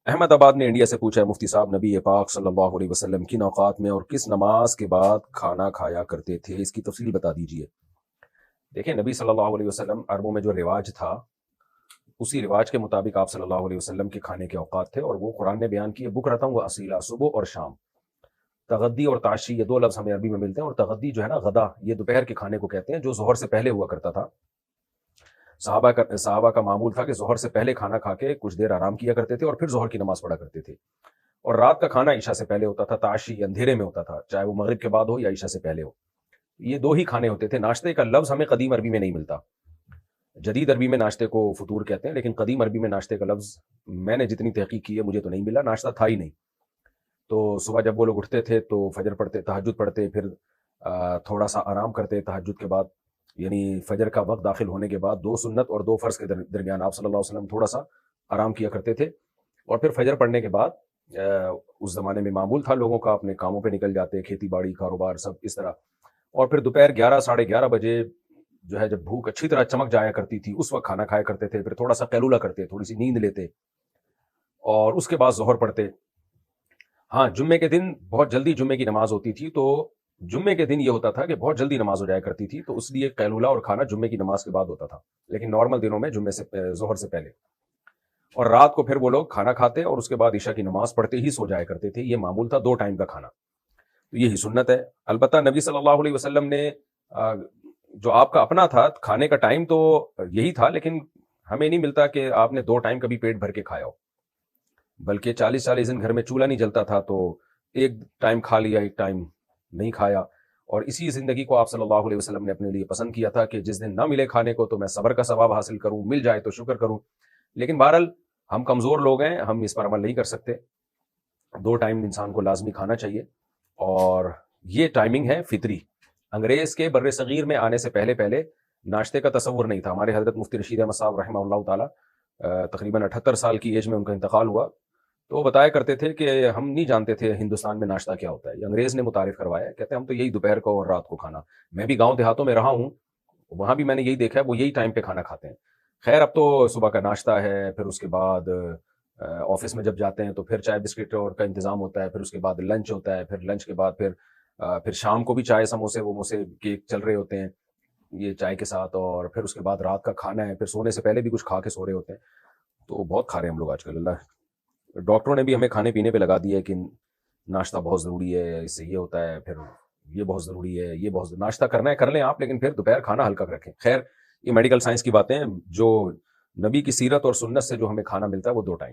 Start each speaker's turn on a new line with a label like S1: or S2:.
S1: احمد آباد نے انڈیا سے پوچھا ہے مفتی صاحب نبی پاک صلی اللہ علیہ وسلم کن اوقات میں اور کس نماز کے بعد کھانا کھایا کرتے تھے، اس کی تفصیل بتا دیجیے۔ دیکھیں نبی صلی اللہ علیہ وسلم عربوں میں جو رواج تھا اسی رواج کے مطابق آپ صلی اللہ علیہ وسلم کے کھانے کے اوقات تھے، اور وہ قرآن نے بیان کیے بکرۃ و اصیلا، صبح اور شام۔ تغدی اور تعشی یہ دو لفظ ہمیں عربی میں ملتے ہیں، اور تغدی جو ہے نا غدا، یہ دوپہر کے کھانے کو کہتے ہیں جو ظہر سے پہلے ہوا کرتا تھا۔ صحابہ کا معمول تھا کہ ظہر سے پہلے کھانا کھا کے کچھ دیر آرام کیا کرتے تھے اور پھر ظہر کی نماز پڑھا کرتے تھے، اور رات کا کھانا عشاء سے پہلے ہوتا تھا، تعشی اندھیرے میں ہوتا تھا، چاہے وہ مغرب کے بعد ہو یا عشاء سے پہلے ہو۔ یہ دو ہی کھانے ہوتے تھے۔ ناشتے کا لفظ ہمیں قدیم عربی میں نہیں ملتا، جدید عربی میں ناشتے کو فطور کہتے ہیں، لیکن قدیم عربی میں ناشتے کا لفظ میں نے جتنی تحقیق کی ہے مجھے تو نہیں ملا، ناشتہ تھا ہی نہیں۔ تو صبح جب وہ لوگ اٹھتے تھے تو فجر پڑھتے، تہجد پڑھتے، پھر تھوڑا سا آرام کرتے تہجد کے بعد، یعنی فجر کا وقت داخل ہونے کے بعد 2 سنت اور 2 فرض کے درمیان آپ صلی اللہ علیہ وسلم تھوڑا سا آرام کیا کرتے تھے، اور پھر فجر پڑھنے کے بعد اس زمانے میں معمول تھا لوگوں کا اپنے کاموں پہ نکل جاتے، کھیتی باڑی کاروبار سب اس طرح، اور پھر دوپہر 11 ساڑھے 11 بجے جو ہے جب بھوک اچھی طرح چمک جایا کرتی تھی اس وقت کھانا کھایا کرتے تھے، پھر تھوڑا سا قیلولہ کرتے، تھوڑی سی نیند لیتے، اور اس کے بعد ظہر پڑھتے۔ ہاں جمعے کے دن بہت جلدی جمعے کی نماز ہوتی تھی، تو جمعے کے دن یہ ہوتا تھا کہ بہت جلدی نماز ہو جایا کرتی تھی، تو اس لیے قیلولہ اور کھانا جمعے کی نماز کے بعد ہوتا تھا، لیکن نارمل دنوں میں جمعے سے ظہر سے پہلے، اور رات کو پھر وہ لوگ کھانا کھاتے اور اس کے بعد عشاء کی نماز پڑھتے ہی سو جایا کرتے تھے۔ یہ معمول تھا 2 ٹائم کا کھانا، تو یہی سنت ہے۔ البتہ نبی صلی اللہ علیہ وسلم نے جو آپ کا اپنا تھا کھانے کا ٹائم تو یہی تھا، لیکن ہمیں نہیں ملتا کہ آپ نے 2 ٹائم کبھی پیٹ بھر کے کھایا ہو، بلکہ 40 دن گھر میں چولہا نہیں جلتا تھا، تو ایک ٹائم کھا لیا، ایک ٹائم نہیں کھایا، اور اسی زندگی کو آپ صلی اللہ علیہ وسلم نے اپنے لیے پسند کیا تھا کہ جس دن نہ ملے کھانے کو تو میں صبر کا ثواب حاصل کروں، مل جائے تو شکر کروں۔ لیکن بہرحال ہم کمزور لوگ ہیں، ہم اس پر عمل نہیں کر سکتے۔ 2 ٹائم انسان کو لازمی کھانا چاہیے، اور یہ ٹائمنگ ہے فطری۔ انگریز کے بر صغیر میں آنے سے پہلے پہلے ناشتے کا تصور نہیں تھا۔ ہمارے حضرت مفتی رشید احمد صاحب رحمہ اللہ تعالیٰ تقریباً 78 سال کی ایج میں ان کا انتقال ہوا، تو وہ بتایا کرتے تھے کہ ہم نہیں جانتے تھے ہندوستان میں ناشتہ کیا ہوتا ہے، یہ انگریز نے متعارف کروایا ہے، کہتے ہیں ہم تو یہی دوپہر کو اور رات کو کھانا۔ میں بھی گاؤں دیہاتوں میں رہا ہوں، وہاں بھی میں نے یہی دیکھا ہے، وہ یہی ٹائم پہ کھانا کھاتے ہیں۔ خیر اب تو صبح کا ناشتہ ہے، پھر اس کے بعد آفس میں جب جاتے ہیں تو پھر چائے بسکٹ اور کا انتظام ہوتا ہے، پھر اس کے بعد لنچ ہوتا ہے، پھر لنچ کے بعد پھر شام کو بھی چائے سموسے وموسے کیک چل رہے ہوتے ہیں یہ چائے کے ساتھ، اور پھر اس کے بعد رات کا کھانا ہے، پھر سونے سے پہلے بھی کچھ کھا کے سو رہے ہوتے ہیں۔ تو بہت کھا رہے ہیں ہم لوگ آج کل۔ اللہ، ڈاکٹروں نے بھی ہمیں کھانے پینے پہ لگا دیا ہے کہ ناشتہ بہت ضروری ہے، اس سے یہ ہوتا ہے، پھر یہ بہت ضروری ہے، یہ بہت ناشتہ کرنا ہے کر لیں آپ، لیکن پھر دوپہر کھانا ہلکا رکھیں۔ خیر یہ میڈیکل سائنس کی باتیں ہیں، جو نبی کی سیرت اور سنت سے جو ہمیں کھانا ملتا ہے وہ 2 ٹائم